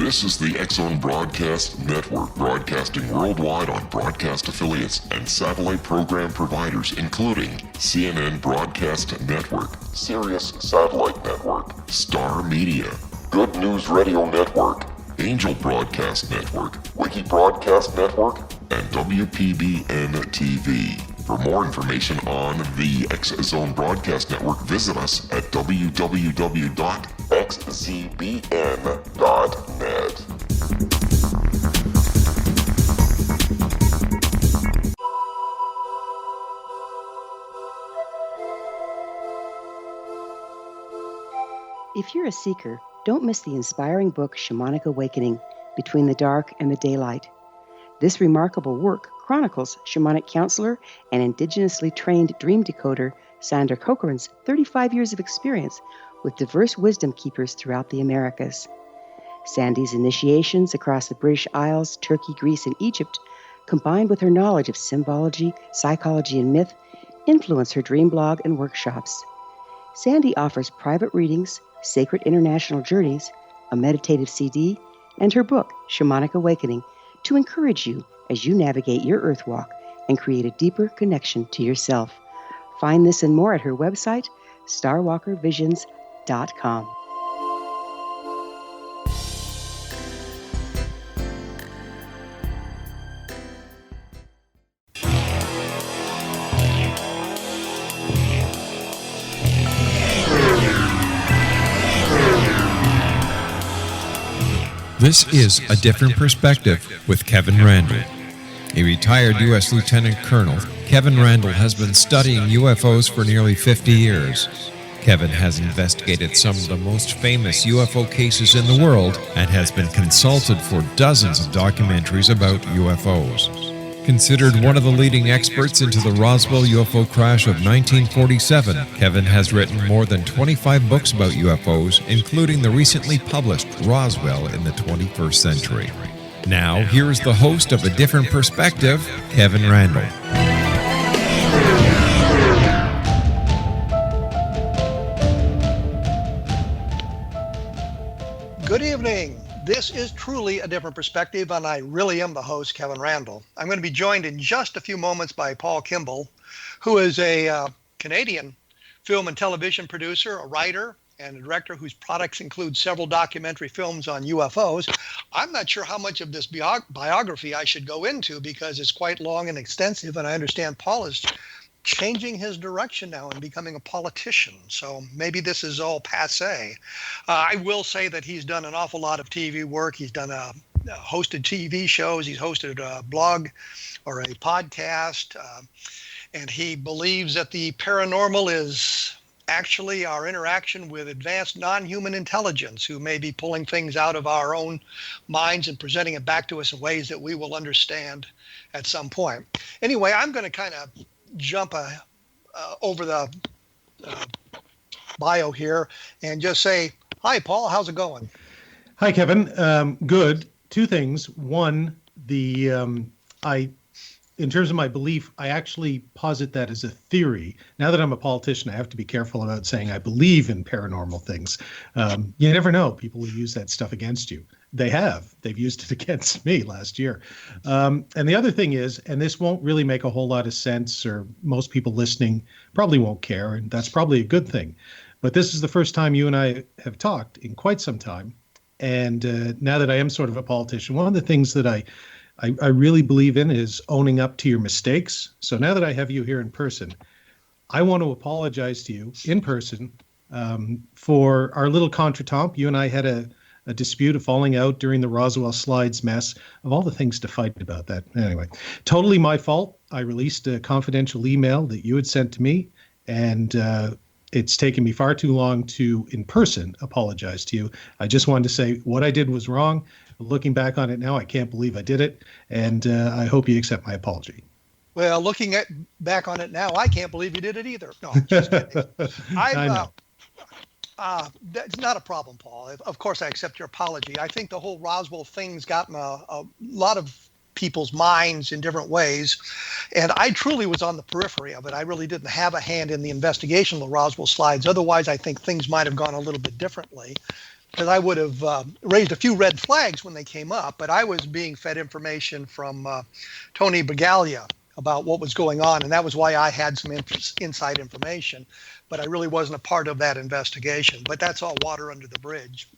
This is the X-Zone Broadcast Network, broadcasting worldwide on broadcast affiliates and satellite program providers, including CNN Broadcast Network, Sirius Satellite Network, Star Media, Good News Radio Network, Angel Broadcast Network, Wiki Broadcast Network, and WPBN TV. For more information on the X-Zone Broadcast Network, visit us at www.xzbn.net. If you're a seeker, don't miss the inspiring book Shamanic Awakening, Between the Dark and the Daylight. This remarkable work chronicles shamanic counselor and indigenously trained dream decoder Sandra Cochran's 35 years of experience with diverse wisdom keepers throughout the Americas. Sandy's initiations across the British Isles, Turkey, Greece, and Egypt, combined with her knowledge of symbology, psychology, and myth, influence her dream blog and workshops. Sandy offers private readings, sacred international journeys, a meditative CD, and her book, Shamanic Awakening, to encourage you as you navigate your earth walk and create a deeper connection to yourself. Find this and more at her website, starwalkervisions.com. This is A Different Perspective with Kevin Randle. A retired U.S. Lieutenant Colonel, Kevin Randle has been studying UFOs for nearly 50 years. Kevin has investigated some of the most famous UFO cases in the world and has been consulted for dozens of documentaries about UFOs. Considered one of the leading experts into the Roswell UFO crash of 1947, Kevin has written more than 25 books about UFOs, including the recently published Roswell in the 21st Century. Now, here is the host of A Different Perspective, Kevin Randle. Good evening. This is truly A Different Perspective, and I really am the host, Kevin Randle. I'm going to be joined in just a few moments by Paul Kimball, who is a Canadian film and television producer, a writer, and a director whose products include several documentary films on UFOs. I'm not sure how much of this biography I should go into because it's quite long and extensive, and I understand Paul is changing his direction now and becoming a politician. So maybe this is all passé. I will say that he's done an awful lot of TV work. He's done hosted TV shows. He's hosted a blog or a podcast. And he believes that the paranormal is actually our interaction with advanced non-human intelligence who may be pulling things out of our own minds and presenting it back to us in ways that we will understand at some point. Anyway, I'm going to kind of jump over the bio here and just say, hi, Paul, how's it going? Hi, Kevin. Good. Two things. One, in terms of my belief, I actually posit that as a theory. Now that I'm a politician, I have to be careful about saying I believe in paranormal things. You never know. People will use that stuff against you. They have. They've used it against me last year. And the other thing is, and this won't really make a whole lot of sense, or most people listening probably won't care, and that's probably a good thing. But this is the first time you and I have talked in quite some time. And now that I am sort of a politician, one of the things that I really believe in is owning up to your mistakes. So now that I have you here in person, I want to apologize to you in person for our little contretemps. You and I had a dispute, a falling out during the Roswell slides mess, of all the things to fight about that. Anyway, totally my fault. I released a confidential email that you had sent to me, and it's taken me far too long to, in person, apologize to you. I just wanted to say what I did was wrong. Looking back on it now, I can't believe I did it, and I hope you accept my apology. Well, looking back on it now, I can't believe you did it either. No, just kidding. I know. That's not a problem, Paul. Of course, I accept your apology. I think the whole Roswell thing's gotten a lot of people's minds in different ways, and I truly was on the periphery of it. I really didn't have a hand in the investigation of the Roswell slides. Otherwise, I think things might have gone a little bit differently. because I would have raised a few red flags when they came up, but I was being fed information from Tony Bagaglia about what was going on, and that was why I had some inside information, but I really wasn't a part of that investigation. But that's all water under the bridge.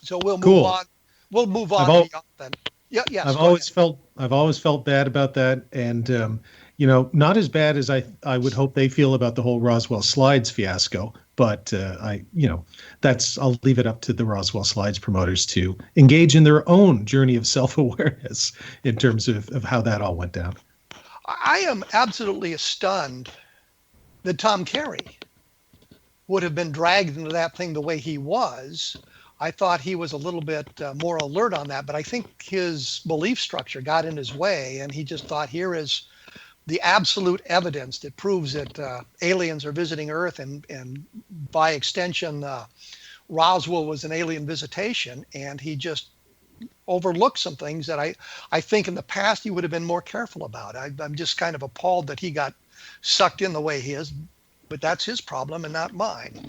So we'll move on. We'll move on. I've always felt bad about that, and not as bad as I would hope they feel about the whole Roswell Slides fiasco. But I'll leave it up to the Roswell Slides promoters to engage in their own journey of self-awareness in terms of how that all went down. I am absolutely stunned that Tom Carey would have been dragged into that thing the way he was. I thought he was a little bit more alert on that, but I think his belief structure got in his way, and he just thought, here is the absolute evidence that proves that aliens are visiting Earth, and by extension, Roswell was an alien visitation, and he just overlooked some things that I think in the past he would have been more careful about. I'm just kind of appalled that he got sucked in the way he is, but that's his problem and not mine.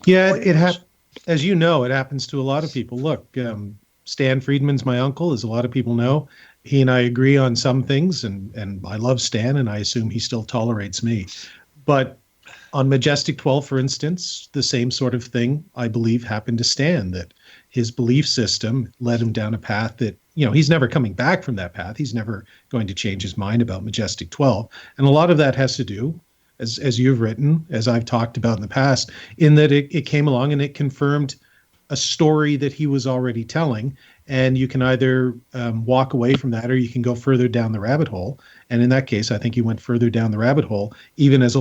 Yeah, as you know, it happens to a lot of people. Look, Stan Friedman's my uncle, as a lot of people know. He and I agree on some things, and I love Stan, and I assume he still tolerates me. But on Majestic 12, for instance, the same sort of thing, I believe, happened to Stan, that his belief system led him down a path that, he's never coming back from that path. He's never going to change his mind about Majestic 12. And a lot of that has to do, as you've written, as I've talked about in the past, in that it came along and it confirmed a story that he was already telling. And you can either walk away from that, or you can go further down the rabbit hole. And in that case, I think he went further down the rabbit hole, even as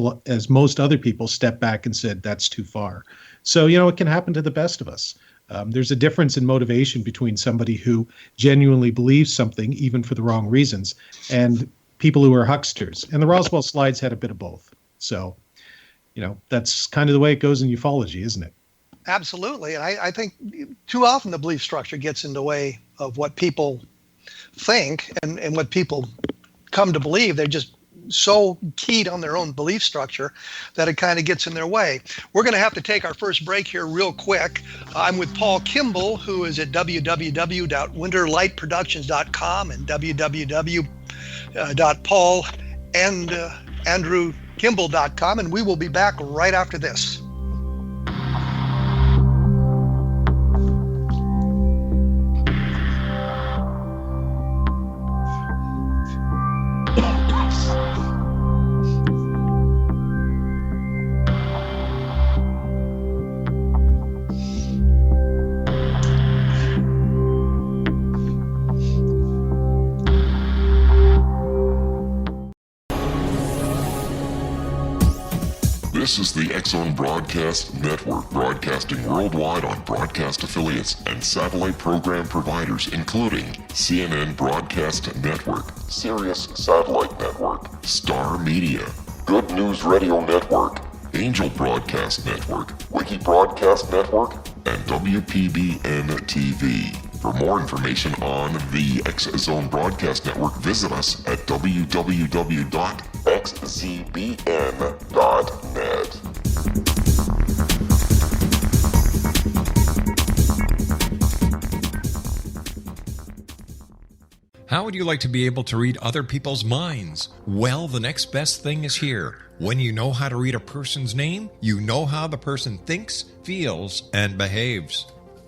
most other people stepped back and said, that's too far. So, it can happen to the best of us. There's a difference in motivation between somebody who genuinely believes something, even for the wrong reasons, and people who are hucksters. And the Roswell Slides had a bit of both. So, that's kind of the way it goes in ufology, isn't it? Absolutely. And I think too often the belief structure gets in the way of what people think and what people come to believe. They're just so keyed on their own belief structure that it kind of gets in their way. We're going to have to take our first break here real quick. I'm with Paul Kimball, who is at www.winterlightproductions.com and www.paulandandrewkimball.com, and we will be back right after this. This is the X-Zone Broadcast Network, broadcasting worldwide on broadcast affiliates and satellite program providers, including CNN Broadcast Network, Sirius Satellite Network, Star Media, Good News Radio Network, Angel Broadcast Network, Wiki Broadcast Network, and WPBN TV. For more information on the X-Zone Broadcast Network, visit us at www.xzbn.net. How would you like to be able to read other people's minds? Well, the next best thing is here. When you know how to read a person's name, you know how the person thinks, feels, and behaves.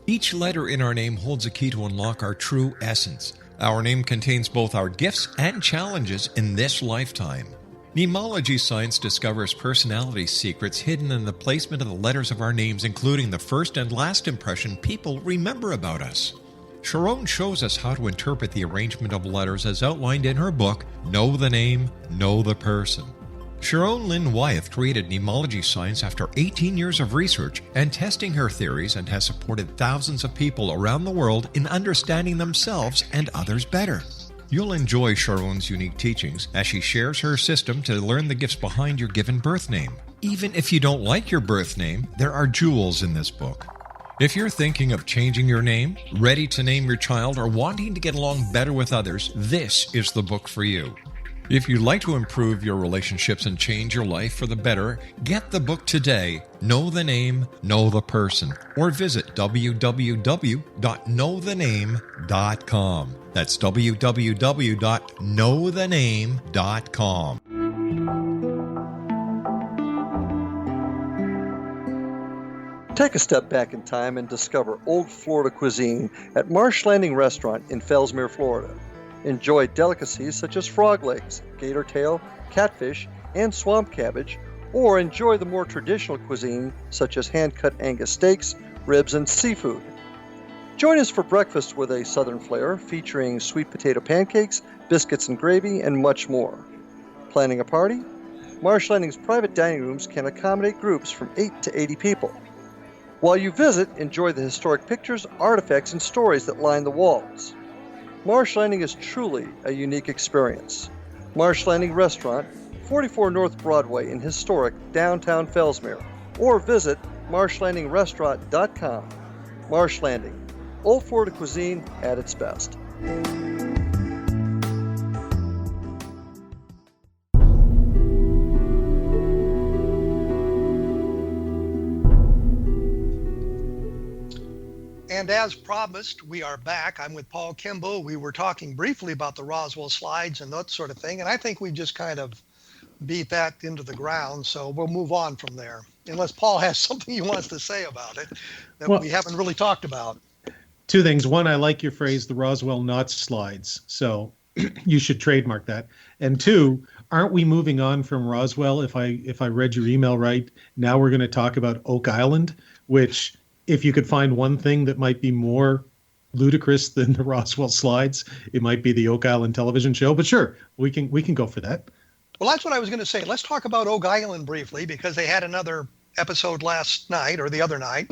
Each letter in our name holds a key to unlock our true essence. Our name contains both our gifts and challenges in this lifetime. Mnemology science discovers personality secrets hidden in the placement of the letters of our names, including the first and last impression people remember about us. Sharon shows us how to interpret the arrangement of letters as outlined in her book, Know the Name, Know the Person. Sharon Lynn Wyeth created mnemology science after 18 years of research and testing her theories, and has supported thousands of people around the world in understanding themselves and others better. You'll enjoy Sharon's unique teachings as she shares her system to learn the gifts behind your given birth name. Even if you don't like your birth name, there are jewels in this book. If you're thinking of changing your name, ready to name your child, or wanting to get along better with others, this is the book for you. If you'd like to improve your relationships and change your life for the better, get the book today, Know the Name, Know the Person, or visit www.knowthename.com. That's www.knowthename.com. Take a step back in time and discover old Florida cuisine at Marsh Landing Restaurant in Fellsmere, Florida. Enjoy delicacies such as frog legs, gator tail, catfish, and swamp cabbage, or enjoy the more traditional cuisine such as hand-cut Angus steaks, ribs, and seafood. Join us for breakfast with a southern flair featuring sweet potato pancakes, biscuits and gravy, and much more. Planning a party? Marsh Landing's private dining rooms can accommodate groups from 8 to 80 people. While you visit, enjoy the historic pictures, artifacts, and stories that line the walls. Marsh Landing is truly a unique experience. Marsh Landing Restaurant, 44 North Broadway in historic downtown Fellsmere, or visit marshlandingrestaurant.com. Marsh Landing, old Florida cuisine at its best. And as promised, we are back. I'm with Paul Kimball. We were talking briefly about the Roswell slides and that sort of thing, and I think we just kind of beat that into the ground, so we'll move on from there. Unless Paul has something he wants to say about it that we haven't really talked about. Two things. One, I like your phrase, the Roswell not slides, so you should trademark that. And two, aren't we moving on from Roswell? If I read your email right, now we're going to talk about Oak Island, which, if you could find one thing that might be more ludicrous than the Roswell slides, it might be the Oak Island television show. But sure, we can go for that. Well, that's what I was going to say. Let's talk about Oak Island briefly, because they had another episode last night or the other night,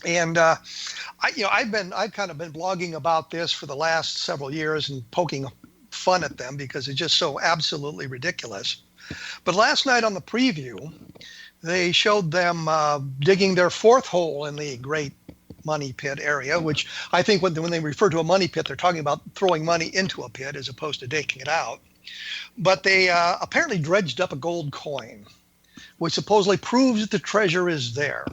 and I've kind of been blogging about this for the last several years and poking fun at them because it's just so absolutely ridiculous. But last night on the preview, they showed them digging their fourth hole in the Great Money Pit area, which I think when they refer to a money pit, they're talking about throwing money into a pit as opposed to digging it out. But they apparently dredged up a gold coin, which supposedly proves that the treasure is there.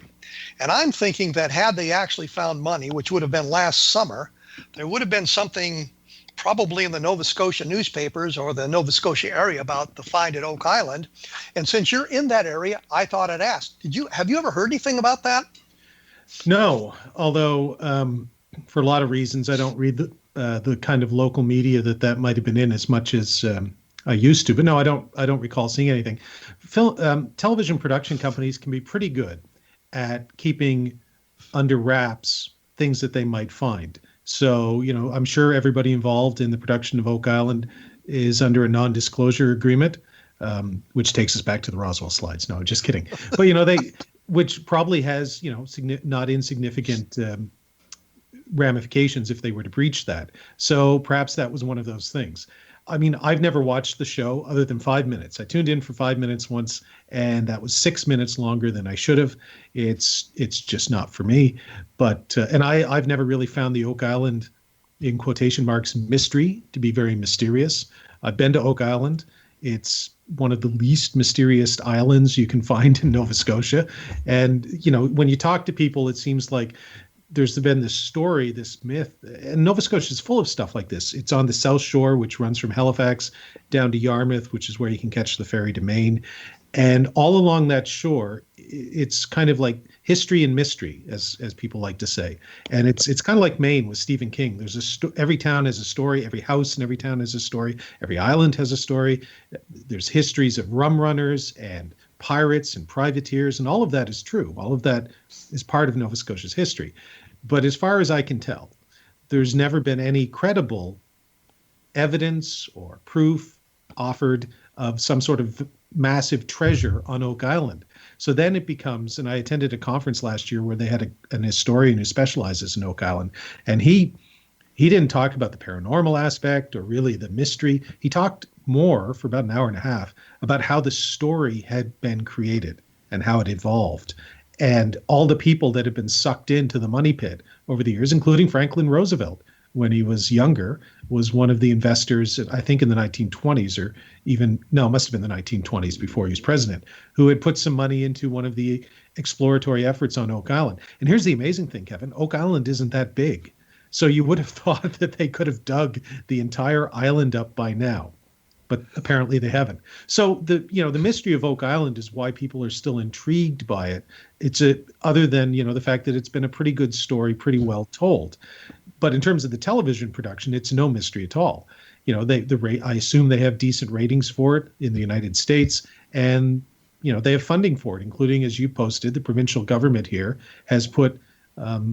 And I'm thinking that had they actually found money, which would have been last summer, there would have been something probably in the Nova Scotia newspapers or the Nova Scotia area about the find at Oak Island. And since you're in that area, I thought I'd ask, have you ever heard anything about that? No, although for a lot of reasons, I don't read the kind of local media that might have been in as much as I used to. But no, I don't recall seeing anything. Television production companies can be pretty good at keeping under wraps things that they might find. So, I'm sure everybody involved in the production of Oak Island is under a non-disclosure agreement, which takes us back to the Roswell slides. No, just kidding. But, which probably has, not insignificant ramifications if they were to breach that. So perhaps that was one of those things. I mean, I've never watched the show other than 5 minutes. I tuned in for 5 minutes once, and that was 6 minutes longer than I should have. It's just not for me. But and I've never really found the Oak Island, in quotation marks, mystery to be very mysterious. I've been to Oak Island. It's one of the least mysterious islands you can find in Nova Scotia. And, when you talk to people, it seems like there's been this story, this myth, and Nova Scotia is full of stuff like this. It's on the South Shore, which runs from Halifax down to Yarmouth, which is where you can catch the ferry to Maine. And all along that shore, it's kind of like history and mystery, as people like to say. And it's kind of like Maine with Stephen King. There's every town has a story. Every house in every town has a story. Every island has a story. There's histories of rum runners and pirates and privateers, and all of that is true. All of that is part of Nova Scotia's history. But as far as I can tell, there's never been any credible evidence or proof offered of some sort of massive treasure on Oak Island. So then it becomes, and I attended a conference last year where they had an historian who specializes in Oak Island, and he didn't talk about the paranormal aspect or really the mystery. He talked more for about an hour and a half about how the story had been created and how it evolved, and all the people that have been sucked into the money pit over the years, including Franklin Roosevelt, when he was younger, was one of the investors, I think in the 1920s, or even, no, it must have been the 1920s before he was president, who had put some money into one of the exploratory efforts on Oak Island. And here's the amazing thing, Kevin. Oak Island isn't that big. So you would have thought that they could have dug the entire island up by now, but apparently they haven't. So the mystery of Oak Island is why people are still intrigued by it. Other than, the fact that it's been a pretty good story, pretty well told. But in terms of the television production, it's no mystery at all. I assume they have decent ratings for it in the United States, and they have funding for it, including, as you posted, the provincial government here has put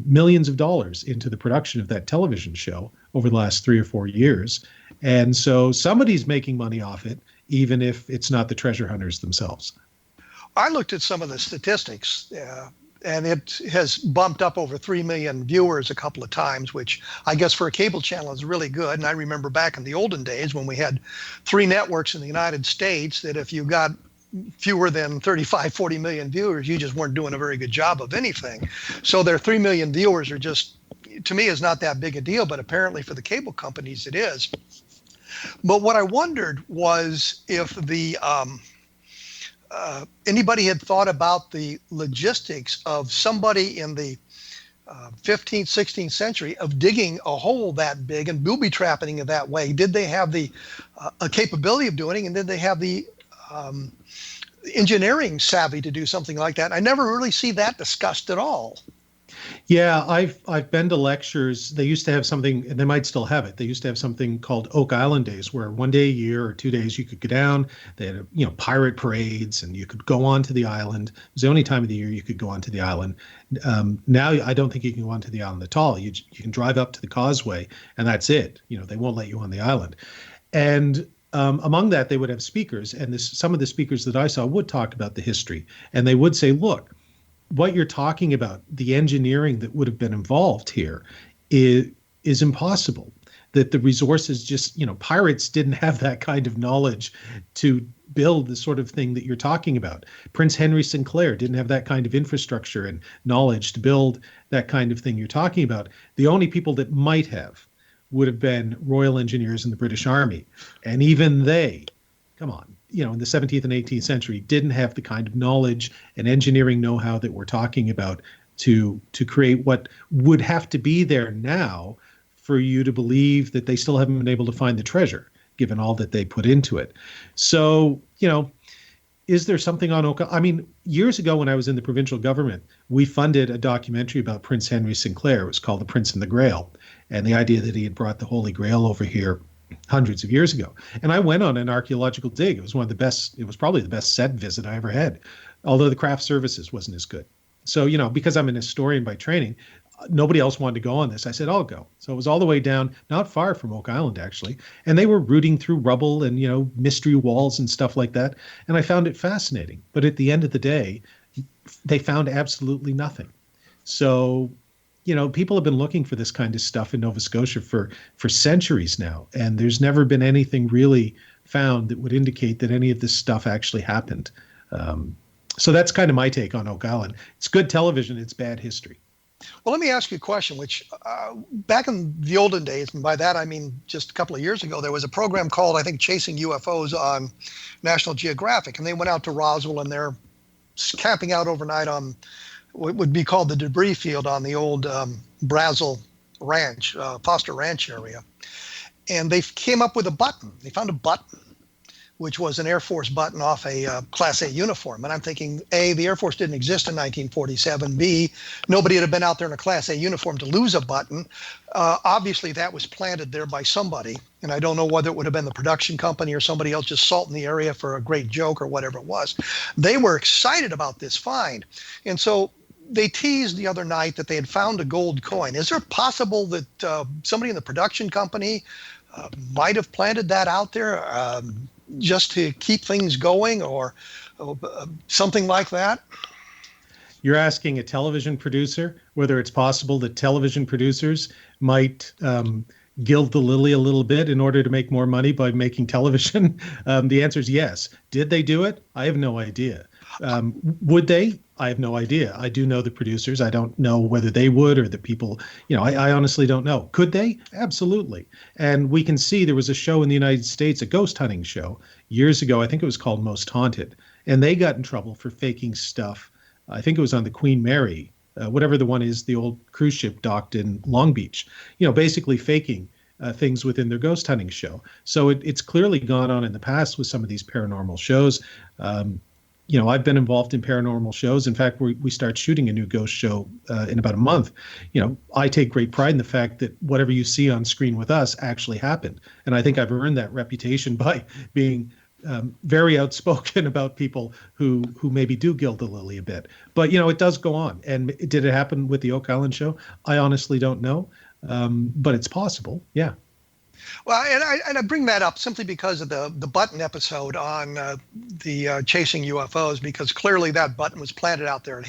millions of dollars into the production of that television show over the last 3 or 4 years. And so somebody's making money off it, even if it's not the treasure hunters themselves. I looked at some of the statistics, and it has bumped up over 3 million viewers a couple of times, which I guess for a cable channel is really good. And I remember back in the olden days when we had 3 networks in the United States, that if you got fewer than 35, 40 million viewers, you just weren't doing a very good job of anything. So their 3 million viewers are just, to me, is not that big a deal, but apparently for the cable companies it is. But what I wondered was if anybody had thought about the logistics of somebody in the 15th, 16th century of digging a hole that big and booby trapping it that way. Did they have the a capability of doing it, and did they have the engineering savvy to do something like that? I never really see that discussed at all. Yeah, I've been to lectures. They used to have something, and they might still have it. They used to have something called Oak Island Days, where 1 day a year or 2 days you could go down. They had pirate parades, and you could go onto the island. It was the only time of the year you could go onto the island. Now I don't think you can go onto the island at all. You can drive up to the causeway, and that's it. They won't let you on the island. And among that, they would have speakers, and some of the speakers that I saw would talk about the history, and they would say, look, what you're talking about, the engineering that would have been involved here is impossible. That the resources just, pirates didn't have that kind of knowledge to build the sort of thing that you're talking about. Prince Henry Sinclair didn't have that kind of infrastructure and knowledge to build that kind of thing you're talking about. The only people that might have would have been Royal Engineers in the British Army. And even they, come on, in the 17th and 18th century, didn't have the kind of knowledge and engineering know-how that we're talking about to create what would have to be there now for you to believe that they still haven't been able to find the treasure, given all that they put into it. So, is there something on Oak? I mean, years ago when I was in the provincial government, we funded a documentary about Prince Henry Sinclair. It was called The Prince and the Grail, and the idea that he had brought the Holy Grail over here hundreds of years ago. And I went on an archaeological dig. It was it was probably the best set visit I ever had, although the craft services wasn't as good. So, because I'm an historian by training, nobody else wanted to go on this. I said, I'll go. So it was all the way down, not far from Oak Island, actually. And they were rooting through rubble and, mystery walls and stuff like that. And I found it fascinating. But at the end of the day, they found absolutely nothing. So, people have been looking for this kind of stuff in Nova Scotia for centuries now. And there's never been anything really found that would indicate that any of this stuff actually happened. So that's kind of my take on Oak Island. It's good television. It's bad history. Well, let me ask you a question, which back in the olden days, and by that I mean just a couple of years ago, there was a program called, I think, Chasing UFOs on National Geographic. And they went out to Roswell, and they're camping out overnight on what would be called the debris field on the old Brazel Ranch, Foster Ranch area. And they came up with a button. They found a button, which was an Air Force button off a Class A uniform. And I'm thinking, A, the Air Force didn't exist in 1947. B, nobody had been out there in a Class A uniform to lose a button. Obviously, that was planted there by somebody. And I don't know whether it would have been the production company or somebody else just salting the area for a great joke or whatever it was. They were excited about this find. And so they teased the other night that they had found a gold coin. Is there possible that somebody in the production company might have planted that out there just to keep things going, or something like that? You're asking a television producer whether it's possible that television producers might gild the lily a little bit in order to make more money by making television? The answer is yes. Did they do it? I have no idea. Would they? I have no idea. I do know the producers. I don't know whether they would or the people, I honestly don't know. Could they? Absolutely. And we can see there was a show in the United States, a ghost hunting show years ago. I think it was called Most Haunted. And they got in trouble for faking stuff. I think it was on the Queen Mary, whatever the one is, the old cruise ship docked in Long Beach, basically faking things within their ghost hunting show. So it's clearly gone on in the past with some of these paranormal shows. I've been involved in paranormal shows. In fact, we start shooting a new ghost show in about a month. I take great pride in the fact that whatever you see on screen with us actually happened. And I think I've earned that reputation by being very outspoken about people who maybe do gild the lily a bit. But, it does go on. And did it happen with the Oak Island show? I honestly don't know. But it's possible. Yeah. Well, and I bring that up simply because of the button episode on the chasing UFOs, because clearly that button was planted out there.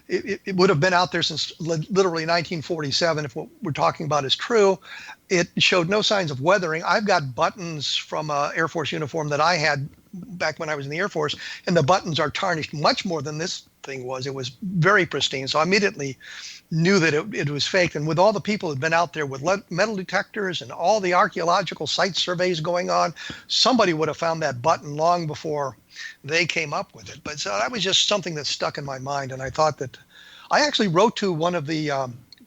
It would have been out there since literally 1947 if what we're talking about is true. It showed no signs of weathering. I've got buttons from an Air Force uniform that I had back when I was in the Air Force, and the buttons are tarnished much more than this thing was. It was very pristine. So I immediately knew that it was fake. And with all the people who'd been out there with metal detectors and all the archaeological site surveys going on, somebody would have found that button long before they came up with it. But so that was just something that stuck in my mind. And I thought that I actually wrote to one of the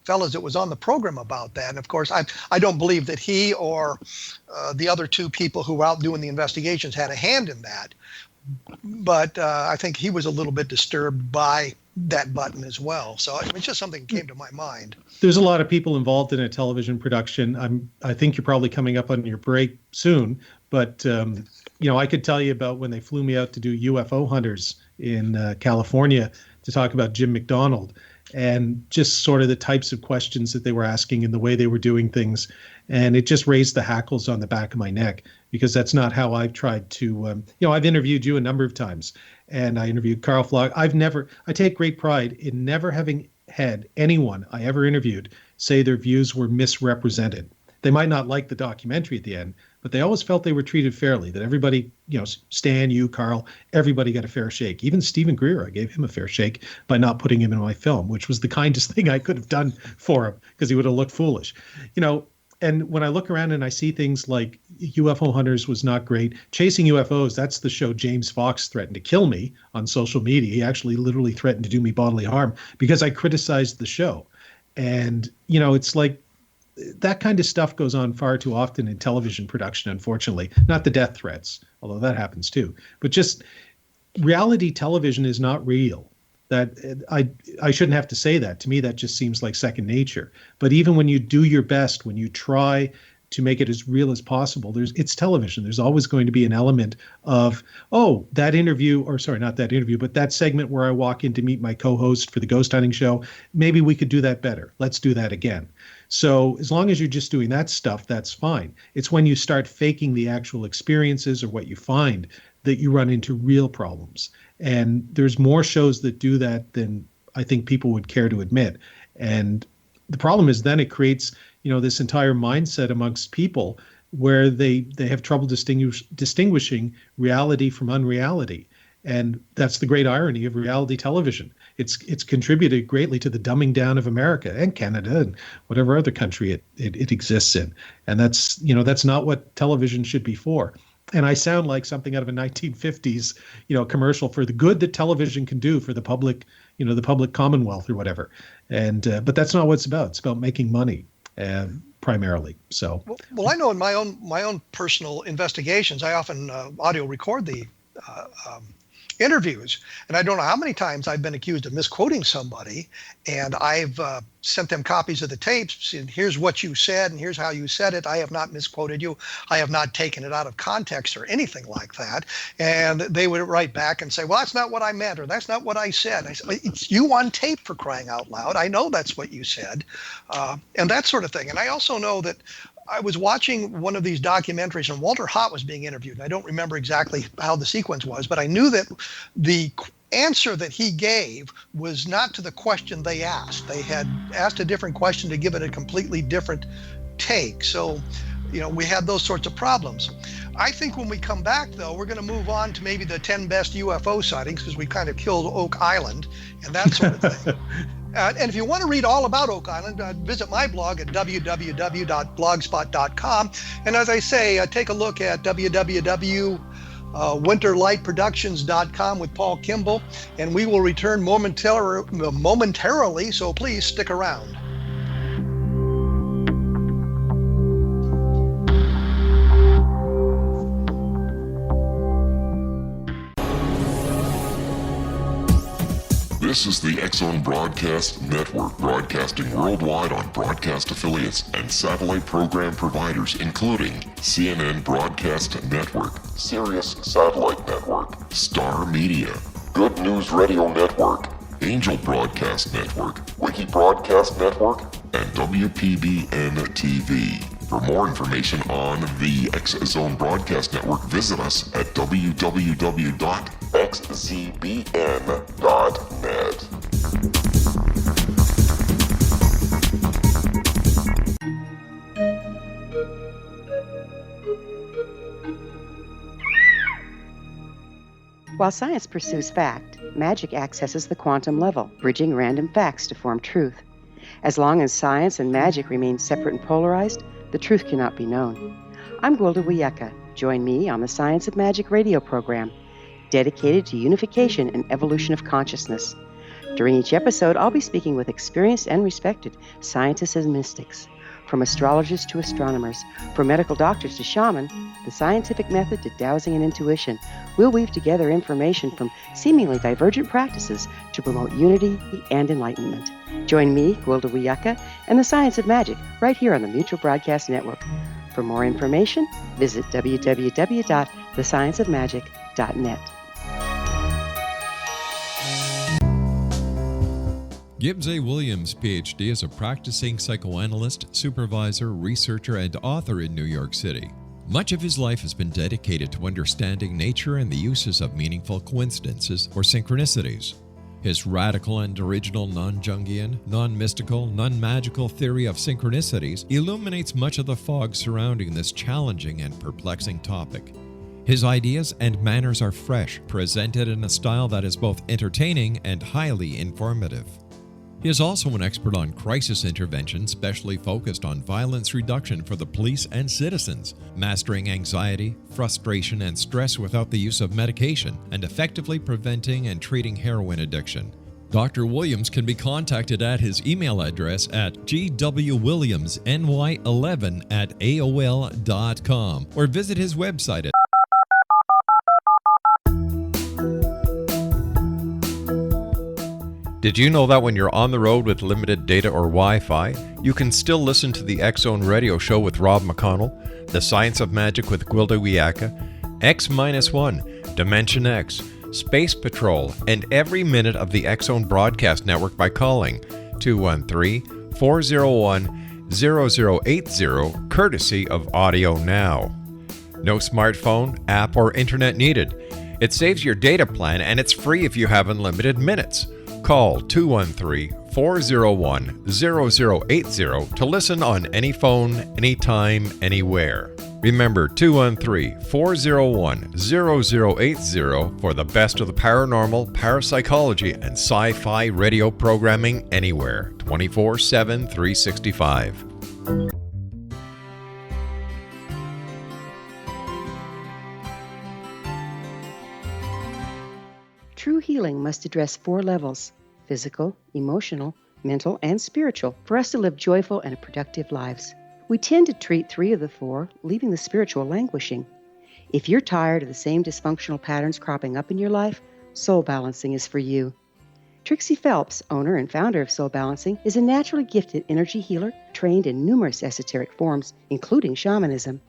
fellas that was on the program about that. And of course, I don't believe that he or the other two people who were out doing the investigations had a hand in that. But I think he was a little bit disturbed by that button as well. So it's just something that came to my mind. There's a lot of people involved in a television production. I think you're probably coming up on your break soon, but I could tell you about when they flew me out to do UFO Hunters in California to talk about Jim McDonald, and just sort of the types of questions that they were asking and the way they were doing things. And it just raised the hackles on the back of my neck, because that's not how I've tried to, I've interviewed you a number of times, and I interviewed Carl Flog. I take great pride in never having had anyone I ever interviewed say their views were misrepresented. They might not like the documentary at the end, but they always felt they were treated fairly, that everybody, Stan, you, Carl, everybody got a fair shake. Even Stephen Greer, I gave him a fair shake by not putting him in my film, which was the kindest thing I could have done for him, because he would have looked foolish. And when I look around and I see things like UFO Hunters was not great. Chasing UFOs, that's the show James Fox threatened to kill me on social media. He actually literally threatened to do me bodily harm because I criticized the show. And, it's like that kind of stuff goes on far too often in television production, unfortunately. Not the death threats, although that happens too. But just reality television is not real. That I shouldn't have to say that. To me, that just seems like second nature. But even when you do your best, when you try to make it as real as possible, it's television. There's always going to be an element of, that interview, or sorry, not that interview, but that segment where I walk in to meet my co-host for the ghost hunting show, maybe we could do that better. Let's do that again. So as long as you're just doing that stuff, that's fine. It's when you start faking the actual experiences or what you find that you run into real problems. And there's more shows that do that than I think people would care to admit. And the problem is then it creates, this entire mindset amongst people where they have trouble distinguishing reality from unreality. And that's the great irony of reality television. It's contributed greatly to the dumbing down of America and Canada and whatever other country it exists in. And that's not what television should be for. And I sound like something out of a 1950s, commercial for the good that television can do for the public, the public commonwealth or whatever. And but that's not what it's about. It's about making money primarily. So well, I know in my own personal investigations, I often audio record the interviews, and I don't know how many times I've been accused of misquoting somebody, and I've sent them copies of the tapes, and here's what you said and here's how you said it. I have not misquoted you. I have not taken it out of context or anything like that. And they would write back and say, well, that's not what I meant, or that's not what I said. And I said, it's you on tape, for crying out loud. I know that's what you said, and that sort of thing. And I also know that I was watching one of these documentaries, and Walter Haut was being interviewed. And I don't remember exactly how the sequence was, but I knew that the answer that he gave was not to the question they asked. They had asked a different question to give it a completely different take. So we had those sorts of problems. I think when we come back, though, we're going to move on to maybe the 10 best UFO sightings, because we kind of killed Oak Island and that sort of thing. And if you want to read all about Oak Island, visit my blog at www.blogspot.com. And as I say, take a look at www.winterlightproductions.com with Paul Kimball, and we will return momentarily, so please stick around. This is the X-Zone Broadcast Network, broadcasting worldwide on broadcast affiliates and satellite program providers, including CNN Broadcast Network, Sirius Satellite Network, Star Media, Good News Radio Network, Angel Broadcast Network, Wiki Broadcast Network, and WPBN TV. For more information on the X-Zone Broadcast Network, visit us at www.xzbn.net. While science pursues fact, magic accesses the quantum level, bridging random facts to form truth. As long as science and magic remain separate and polarized, the truth cannot be known. I'm Gwilda Wiyaka. Join me on the Science of Magic radio program, dedicated to unification and evolution of consciousness. During each episode, I'll be speaking with experienced and respected scientists and mystics. From astrologers to astronomers, from medical doctors to shaman, the scientific method to dowsing and intuition, we'll weave together information from seemingly divergent practices to promote unity and enlightenment. Join me, Gwilda Wiyaka, and the Science of Magic right here on the Mutual Broadcast Network. For more information, visit www.thescienceofmagic.net. Gibbs A. Williams, Ph.D., is a practicing psychoanalyst, supervisor, researcher, and author in New York City. Much of his life has been dedicated to understanding nature and the uses of meaningful coincidences or synchronicities. His radical and original non-Jungian, non-mystical, non-magical theory of synchronicities illuminates much of the fog surrounding this challenging and perplexing topic. His ideas and manners are fresh, presented in a style that is both entertaining and highly informative. He is also an expert on crisis intervention, specially focused on violence reduction for the police and citizens, mastering anxiety, frustration, and stress without the use of medication, and effectively preventing and treating heroin addiction. Dr. Williams can be contacted at his email address at gwwilliamsny11@aol.com or visit his website at Did you know that when you're on the road with limited data or Wi-Fi, you can still listen to the X-Zone Radio Show with Rob McConnell, The Science of Magic with Gwilda Wiyaka, X-1, Dimension X, Space Patrol, and every minute of the X-Zone Broadcast Network by calling 213-401-0080, courtesy of Audio Now. No smartphone, app, or internet needed. It saves your data plan and it's free if you have unlimited minutes. Call 213-401-0080 to listen on any phone, anytime, anywhere. Remember 213-401-0080 for the best of the paranormal, parapsychology, and sci-fi radio programming anywhere, 24/7, 365. True healing must address 4 levels: physical, emotional, mental, and spiritual, for us to live joyful and productive lives. We tend to treat 3 of the 4, leaving the spiritual languishing. If you're tired of the same dysfunctional patterns cropping up in your life, Soul Balancing is for you. Trixie Phelps, owner and founder of Soul Balancing, is a naturally gifted energy healer trained in numerous esoteric forms, including shamanism.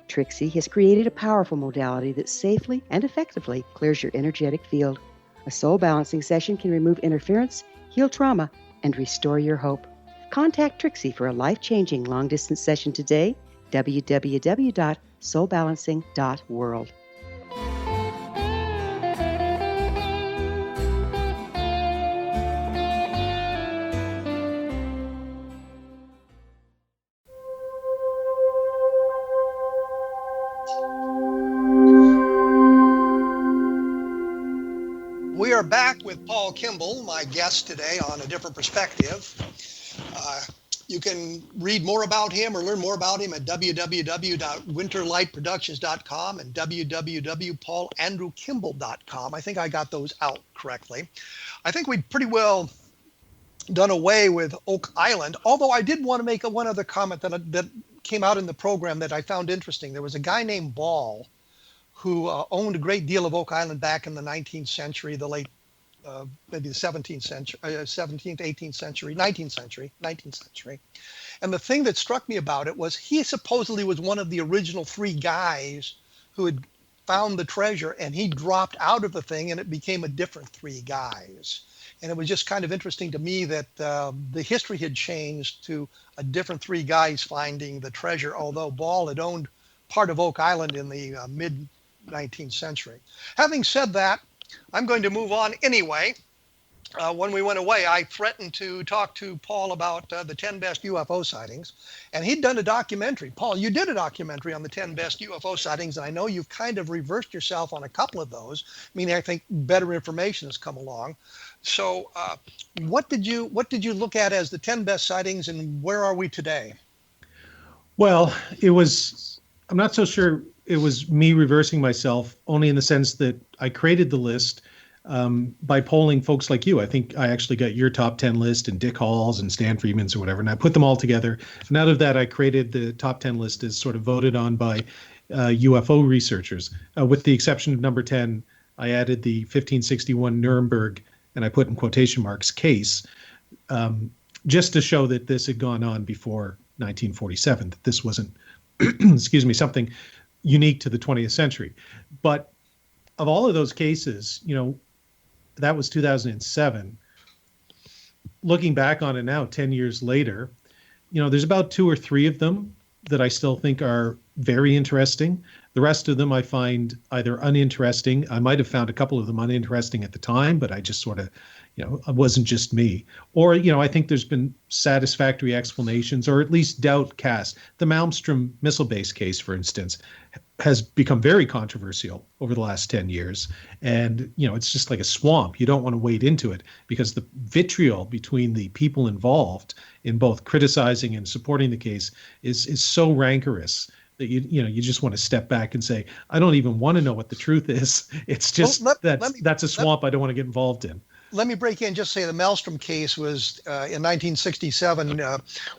Trixie has created a powerful modality that safely and effectively clears your energetic field. A soul balancing session can remove interference, heal trauma, and restore your hope. Contact Trixie for a life-changing long-distance session today, www.soulbalancing.world. back with Paul Kimball, my guest today on A Different Perspective. You can read more about him or learn more about him at www.winterlightproductions.com and www.paulandrewkimball.com. I think I got those out correctly. I think we'd pretty well done away with Oak Island, although I did want to make one other comment that came out in the program that I found interesting. There was a guy named Ball who owned a great deal of Oak Island back in the 19th century, the late maybe the 17th century, 17th, 18th century, 19th century. And the thing that struck me about it was he supposedly was one of the original three guys who had found the treasure, and he dropped out of the thing and it became a different three guys. And it was just kind of interesting to me that the history had changed to a different three guys finding the treasure, although Ball had owned part of Oak Island in the mid-19th century. Having said that, I'm going to move on anyway. When we went away, I threatened to talk to Paul about the 10 best UFO sightings, and he'd done a documentary. Paul, you did a documentary on the 10 best UFO sightings, and I know you've kind of reversed yourself on a couple of those, meaning I think better information has come along. So what did you look at as the 10 best sightings, and where are we today? Well, I'm not so sure it was me reversing myself, only in the sense that I created the list by polling folks like you. I think I actually got your top 10 list and Dick Hall's and Stan Friedman's or whatever, and I put them all together. And out of that, I created the top 10 list as sort of voted on by UFO researchers. With the exception of number 10, I added the 1561 Nuremberg, and I put in quotation marks, case, just to show that this had gone on before 1947, that this wasn't, excuse me, something unique to the 20th century. But of all of those cases, that was 2007. Looking back on it now, 10 years later, there's about 2 or 3 of them that I still think are very interesting. The rest of them I find either uninteresting. I might have found a couple of them uninteresting at the time, but I just sort of, it wasn't just me. Or, I think there's been satisfactory explanations, or at least doubt cast. The Malmstrom missile base case, for instance, has become very controversial over the last 10 years. And, it's just like a swamp. You don't want to wade into it because the vitriol between the people involved in both criticizing and supporting the case is so rancorous that you just want to step back and say, I don't even want to know what the truth is. It's just that's a swamp I don't want to get involved in. Let me break in, just say the Maelstrom case was in 1967,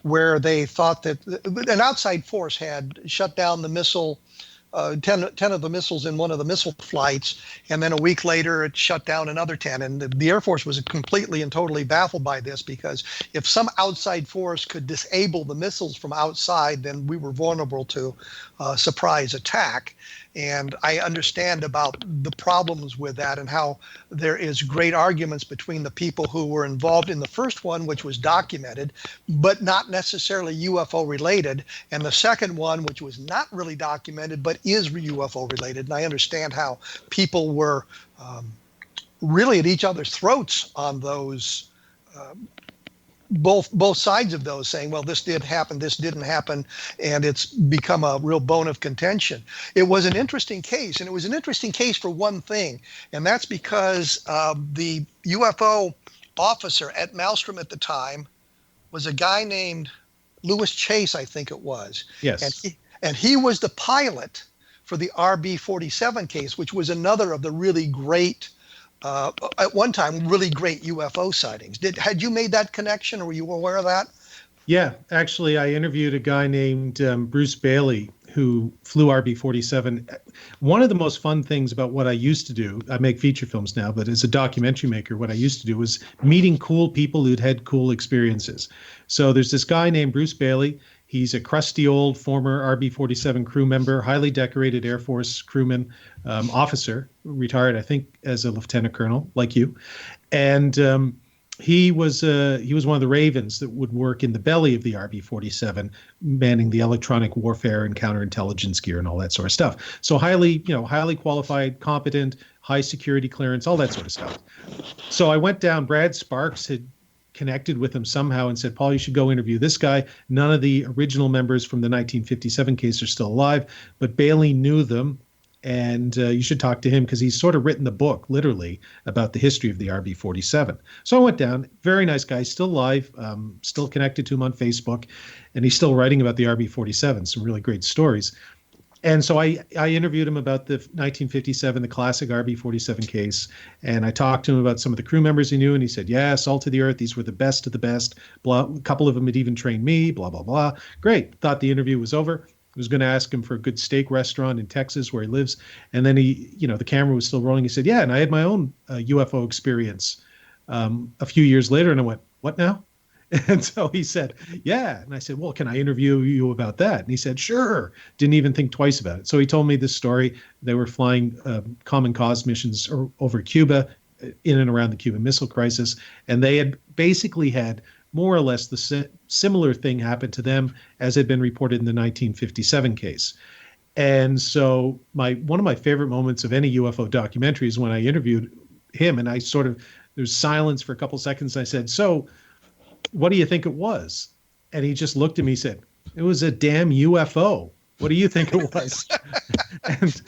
where they thought that an outside force had shut down the missile, 10 of the missiles in one of the missile flights, and then a week later it shut down another 10. And the Air Force was completely and totally baffled by this, because if some outside force could disable the missiles from outside, then we were vulnerable to surprise attack. And I understand about the problems with that and how there is great arguments between the people who were involved in the first one, which was documented, but not necessarily UFO related, and the second one, which was not really documented, but is UFO related. And I understand how people were really at each other's throats on those both sides of those, saying, well, this did happen, this didn't happen, and it's become a real bone of contention. It was an interesting case, and it was an interesting case for one thing, and that's because the UFO officer at Maelstrom at the time was a guy named Lewis Chase, I think it was. Yes. And he was the pilot for the RB-47 case, which was another of the really great at one time, really great UFO sightings. Had you made that connection, or were you aware of that? Yeah, actually, I interviewed a guy named Bruce Bailey who flew RB-47. One of the most fun things about what I used to do, I make feature films now, but as a documentary maker, what I used to do was meeting cool people who'd had cool experiences. So there's this guy named Bruce Bailey. He's a crusty old former RB-47 crew member, highly decorated Air Force crewman, officer, retired, I think, as a lieutenant colonel, like you. And he was one of the Ravens that would work in the belly of the RB-47, manning the electronic warfare and counterintelligence gear and all that sort of stuff. So highly qualified, competent, high security clearance, all that sort of stuff. So I went down. Brad Sparks had connected with him somehow and said, Paul, you should go interview this guy. None of the original members from the 1957 case are still alive, but Bailey knew them. And you should talk to him because he's sort of written the book, literally, about the history of the RB-47. So I went down. Very nice guy, still alive, still connected to him on Facebook, and he's still writing about the RB-47, some really great stories. And so I interviewed him about the 1957, the classic RB-47 case, and I talked to him about some of the crew members he knew, and he said, yeah, salt to the earth, these were the best of the best. Blah, a couple of them had even trained me, blah, blah, blah. Great. Thought the interview was over. I was going to ask him for a good steak restaurant in Texas where he lives. And then the camera was still rolling. He said, yeah, and I had my own UFO experience a few years later. And I went, what now? And so he said, yeah. And I said, well, can I interview you about that? And he said, sure. Didn't even think twice about it. So he told me this story. They were flying common cause missions over Cuba, in and around the Cuban Missile Crisis. And they had basically had more or less the similar thing happen to them as had been reported in the 1957 case. And so one of my favorite moments of any UFO documentary is when I interviewed him, and there's silence for a couple seconds. I said, so what do you think it was? And he just looked at me and said, it was a damn UFO. What do you think it was? And,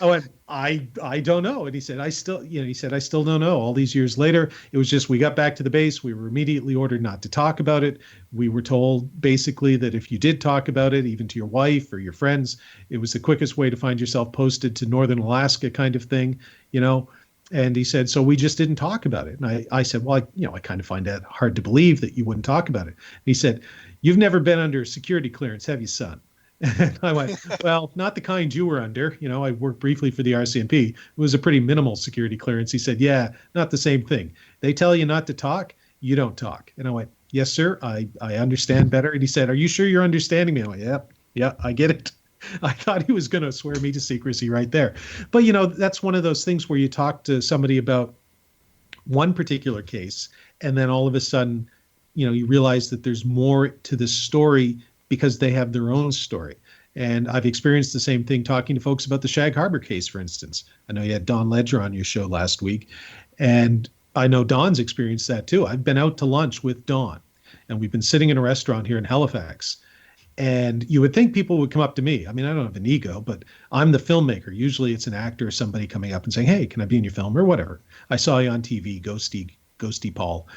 I went, I don't know. And he said, I still don't know. All these years later, it was just, we got back to the base. We were immediately ordered not to talk about it. We were told basically that if you did talk about it, even to your wife or your friends, it was the quickest way to find yourself posted to Northern Alaska kind of thing, And he said, so we just didn't talk about it. And I said, well, I kind of find that hard to believe that you wouldn't talk about it. And he said, you've never been under security clearance, have you, son? And I went, well, not the kind you were under. I worked briefly for the RCMP. It was a pretty minimal security clearance. He said, yeah, not the same thing. They tell you not to talk, you don't talk. And I went, yes, sir, I understand better. And he said, are you sure you're understanding me? I went, yeah, I get it. I thought he was going to swear me to secrecy right there. But, that's one of those things where you talk to somebody about one particular case, and then all of a sudden, you realize that there's more to this story because they have their own story. And I've experienced the same thing talking to folks about the Shag Harbor case, for instance. I know you had Don Ledger on your show last week, and I know Don's experienced that too. I've been out to lunch with Don, and we've been sitting in a restaurant here in Halifax. And you would think people would come up to me. I mean, I don't have an ego, but I'm the filmmaker. Usually it's an actor or somebody coming up and saying, hey, can I be in your film or whatever? I saw you on TV, Ghosty Paul.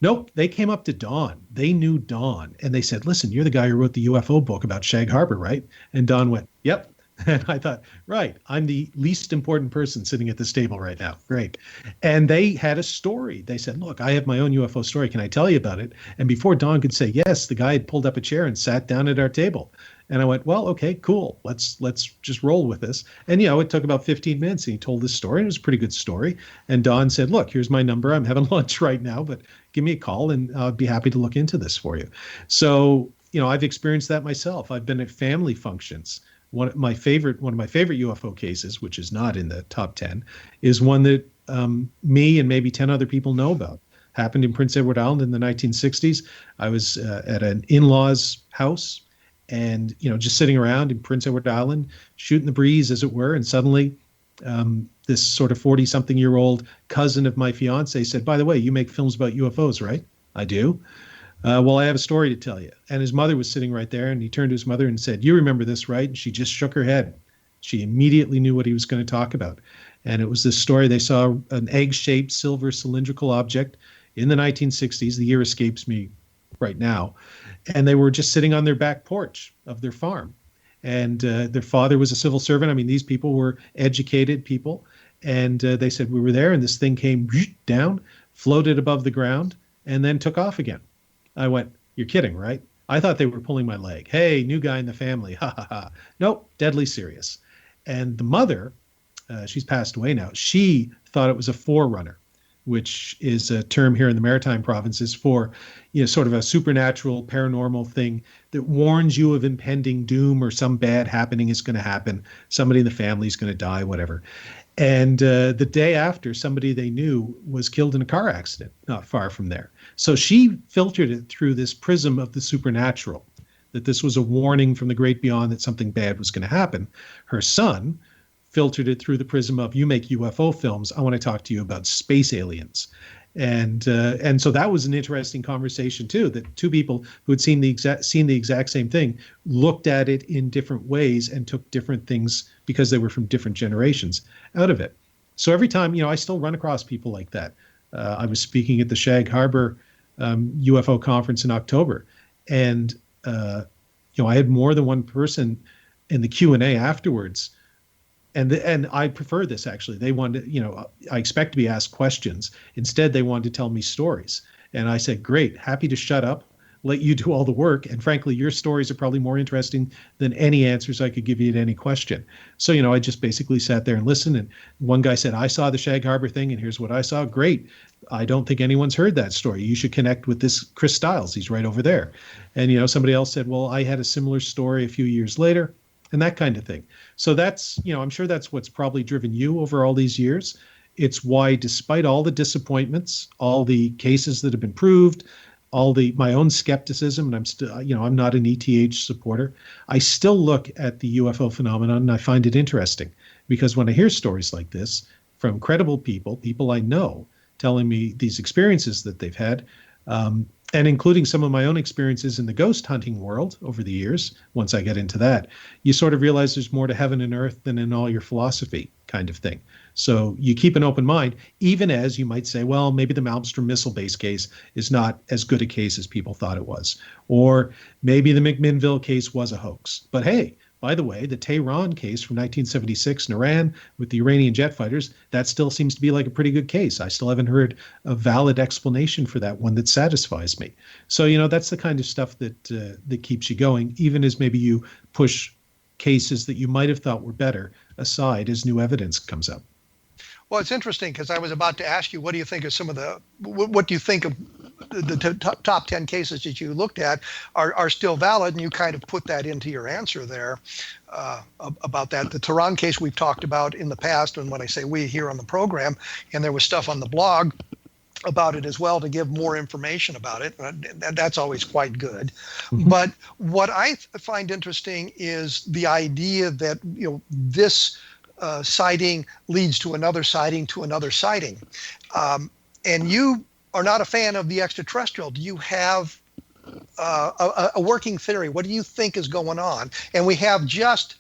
Nope, they came up to Don. They knew Don. And they said, listen, you're the guy who wrote the UFO book about Shag Harbor, right? And Don went, yep. And I thought, right, I'm the least important person sitting at this table right now. Great. And they had a story. They said, look, I have my own UFO story. Can I tell you about it? And before Don could say yes, the guy had pulled up a chair and sat down at our table. And I went, well, okay, cool. Let's just roll with this. And, it took about 15 minutes. And he told this story. And it was a pretty good story. And Don said, look, here's my number. I'm having lunch right now, but give me a call and I'll be happy to look into this for you. So, I've experienced that myself. I've been at family functions. One of my favorite UFO cases, which is not in the top 10, is one that me and maybe 10 other people know about. Happened in Prince Edward Island in the 1960s. I was at an in-laws house and, just sitting around in Prince Edward Island, shooting the breeze, as it were. And suddenly this sort of 40-something-year-old cousin of my fiance said, by the way, you make films about UFOs, right? I do. Well, I have a story to tell you. And his mother was sitting right there, and he turned to his mother and said, you remember this, right? And she just shook her head. She immediately knew what he was going to talk about. And it was this story. They saw an egg-shaped silver cylindrical object in the 1960s. The year escapes me right now. And they were just sitting on their back porch of their farm. And their father was a civil servant. I mean, these people were educated people. And they said, we were there, and this thing came down, floated above the ground, and then took off again. I went, you're kidding, right? I thought they were pulling my leg. Hey, new guy in the family. Ha, ha, ha. Nope, deadly serious. And the mother, she's passed away now, she thought it was a forerunner, which is a term here in the Maritime provinces for, sort of a supernatural, paranormal thing that warns you of impending doom or some bad happening is going to happen. Somebody in the family is going to die, whatever. And the day after, somebody they knew was killed in a car accident not far from there. So she filtered it through this prism of the supernatural, that this was a warning from the great beyond that something bad was going to happen. Her son filtered it through the prism of, you make UFO films, I want to talk to you about space aliens. And so that was an interesting conversation too, that two people who had seen the exact same thing looked at it in different ways and took different things because they were from different generations out of it. So every time, I still run across people like that. I was speaking at the Shag Harbor UFO conference in October, and I had more than one person in the Q&A afterwards. And I prefer this, actually. They wanted, I expect to be asked questions. Instead, they wanted to tell me stories. And I said, great, happy to shut up, let you do all the work. And frankly, your stories are probably more interesting than any answers I could give you to any question. So, I just basically sat there and listened. And one guy said, I saw the Shag Harbor thing, and here's what I saw. Great. I don't think anyone's heard that story. You should connect with this Chris Stiles. He's right over there. And, somebody else said, well, I had a similar story a few years later. And that kind of thing. So that's, I'm sure that's what's probably driven you over all these years. It's why, despite all the disappointments, all the cases that have been proved, my own skepticism, and I'm still, I'm not an ETH supporter, I still look at the UFO phenomenon and I find it interesting, because when I hear stories like this from credible people I know, telling me these experiences that they've had, and including some of my own experiences in the ghost hunting world over the years, once I get into that, you sort of realize there's more to heaven and earth than in all your philosophy, kind of thing. So you keep an open mind, even as you might say, well, maybe the Malmstrom missile base case is not as good a case as people thought it was. Or maybe the McMinnville case was a hoax. But hey, by the way, the Tehran case from 1976 in Iran with the Iranian jet fighters, that still seems to be like a pretty good case. I still haven't heard a valid explanation for that one that satisfies me. So, that's the kind of stuff that keeps you going, even as maybe you push cases that you might have thought were better aside as new evidence comes up. Well, it's interesting because I was about to ask you, what do you think of what do you think of the top 10 cases that you looked at are still valid? And you kind of put that into your answer there about that. The Tehran case we've talked about in the past, and when I say we, here on the program, and there was stuff on the blog about it as well to give more information about it. That's always quite good. Mm-hmm. But what I find interesting is the idea that, this sighting leads to another sighting to another sighting. And you are not a fan of the extraterrestrial. Do you have a working theory? What do you think is going on? And we have just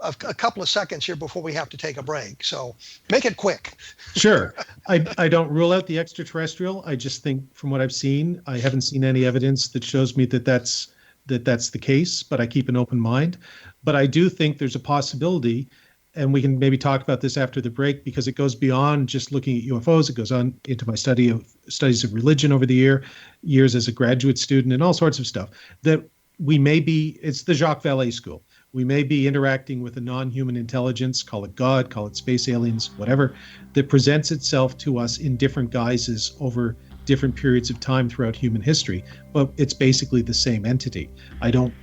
a couple of seconds here before we have to take a break. So make it quick. Sure. I don't rule out the extraterrestrial. I just think from what I've seen, I haven't seen any evidence that shows me that that's the case, but I keep an open mind. But I do think there's a possibility, and we can maybe talk about this after the break, because it goes beyond just looking at UFOs. It goes on into my studies of religion over the years as a graduate student and all sorts of stuff, that we may be, it's the Jacques Vallée school. We may be interacting with a non-human intelligence, call it God, call it space aliens, whatever, that presents itself to us in different guises over different periods of time throughout human history, but it's basically the same entity. I don't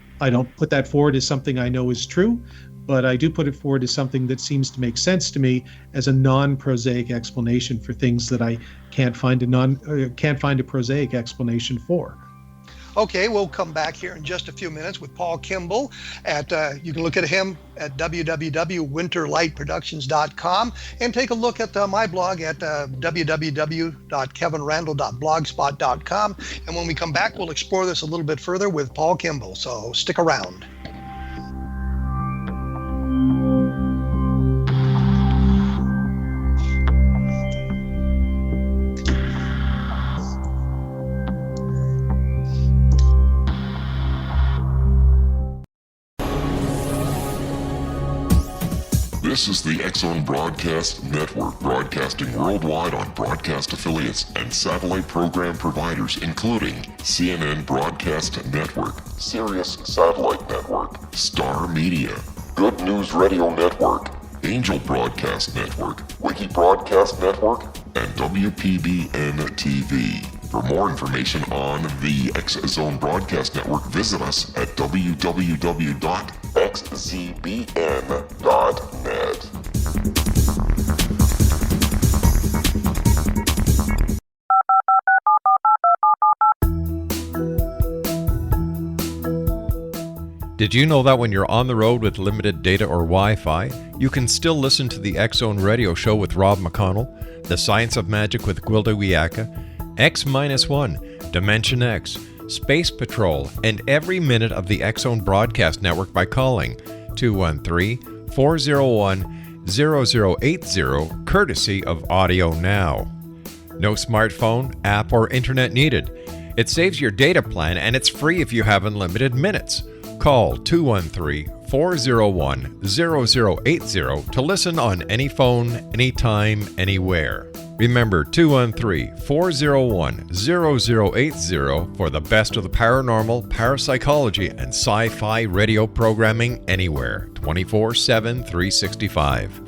put that forward as something I know is true, but I do put it forward as something that seems to make sense to me as a non-prosaic explanation for things that I can't find a prosaic explanation for. Okay, we'll come back here in just a few minutes with Paul Kimball. You can look at him at www.winterlightproductions.com and take a look at my blog at www.kevinrandle.blogspot.com. And when we come back, we'll explore this a little bit further with Paul Kimball. So stick around. This is the X-Zone Broadcast Network, broadcasting worldwide on broadcast affiliates and satellite program providers, including CNN Broadcast Network, Sirius Satellite Network, Star Media, Good News Radio Network, Angel Broadcast Network, Wiki Broadcast Network, and WPBN TV. For more information on the X-Zone Broadcast Network, visit us at www.xzbn.net. Did you know that when you're on the road with limited data or Wi-Fi, you can still listen to the X-Zone Radio Show with Rob McConnell, The Science of Magic with Gwilda Wiyaka, X-1, Dimension X, Space Patrol, and every minute of the X-Zone Broadcast Network by calling 213-401-0080, courtesy of Audio Now. No smartphone, app, or internet needed. It saves your data plan and it's free if you have unlimited minutes. Call 213-401-0080 to listen on any phone, anytime, anywhere. Remember 213-401-0080 for the best of the paranormal, parapsychology, and sci-fi radio programming anywhere, 24/7, 365.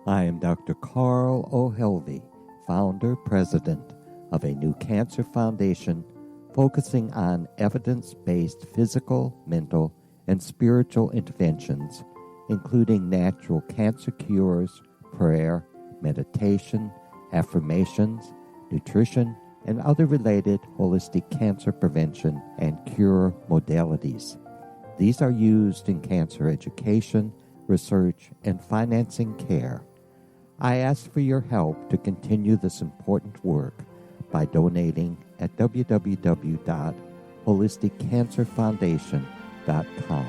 I am Dr. Carl O'Helvey, founder, president of a new cancer foundation focusing on evidence-based physical, mental, and spiritual interventions, including natural cancer cures, prayer, meditation, affirmations, nutrition, and other related holistic cancer prevention and cure modalities. These are used in cancer education, research, and financing care. I ask for your help to continue this important work by donating at www.holisticcancerfoundation.com.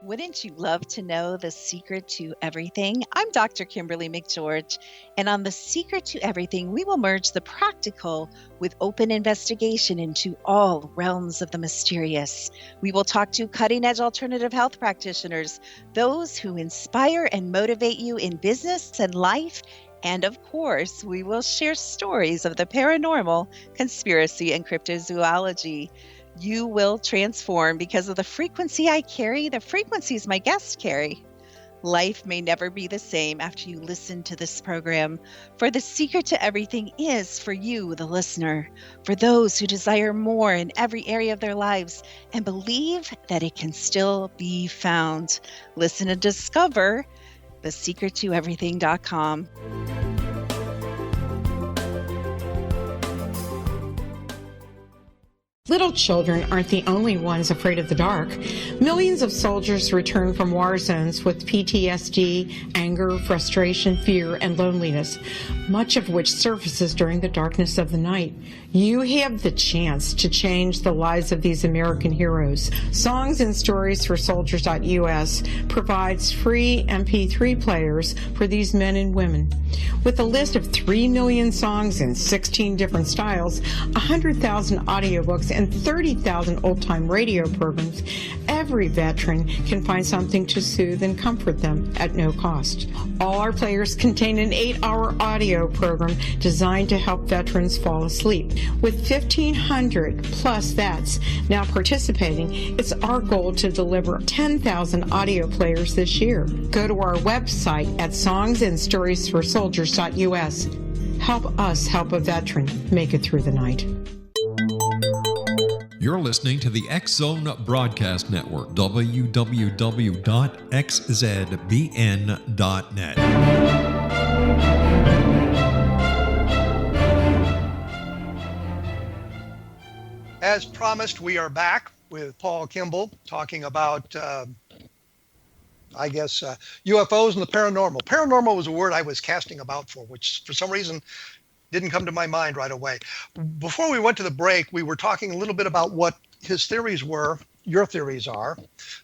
Wouldn't you love to know the secret to everything? I'm Dr. Kimberly McGeorge, and on The Secret to Everything, we will merge the practical with open investigation into all realms of the mysterious. We will talk to cutting-edge alternative health practitioners, those who inspire and motivate you in business and life, and of course, we will share stories of the paranormal, conspiracy, and cryptozoology. You will transform because of the frequency I carry, the frequencies my guests carry. Life may never be the same after you listen to this program, for the secret to everything is for you, the listener, for those who desire more in every area of their lives and believe that it can still be found. Listen and discover thesecrettoeverything.com. Little children aren't the only ones afraid of the dark. Millions of soldiers return from war zones with PTSD, anger, frustration, fear, and loneliness, much of which surfaces during the darkness of the night. You have the chance to change the lives of these American heroes. Songs and Stories for Soldiers.us provides free MP3 players for these men and women. With a list of 3 million songs in 16 different styles, 100,000 audiobooks, and 30,000 old-time radio programs, every veteran can find something to soothe and comfort them at no cost. All our players contain an 8-hour audio program designed to help veterans fall asleep. With 1,500 plus vets now participating, it's our goal to deliver 10,000 audio players this year. Go to our website at songsandstoriesforsoldiers.us. Help us help a veteran make it through the night. You're listening to the X-Zone Broadcast Network, www.xzbn.net. As promised, we are back with Paul Kimball talking about, UFOs and the paranormal. Paranormal was a word I was casting about for, which for some reason didn't come to my mind right away. Before we went to the break, we were talking a little bit about what his theories were, your theories are,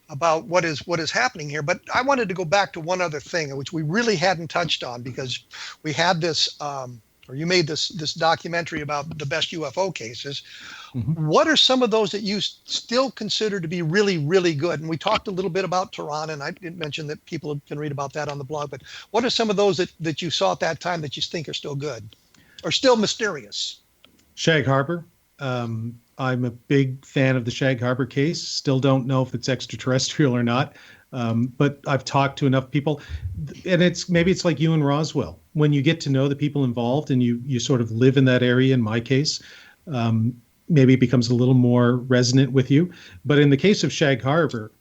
about what is happening here. But I wanted to go back to one other thing, which we really hadn't touched on, because we had this, or you made this documentary about the best UFO cases. Mm-hmm. What are some of those that you still consider to be really, really good? And we talked a little bit about Tehran, and I didn't mention that people can read about that on the blog, but what are some of those that you saw at that time that you think are still good? Or still mysterious? Shag Harbor. I'm a big fan of the Shag Harbor case. Still don't know if it's extraterrestrial or not, but I've talked to enough people, and maybe it's like you and Roswell. When you get to know the people involved and you sort of live in that area, in my case, maybe it becomes a little more resonant with you. But in the case of Shag Harbor,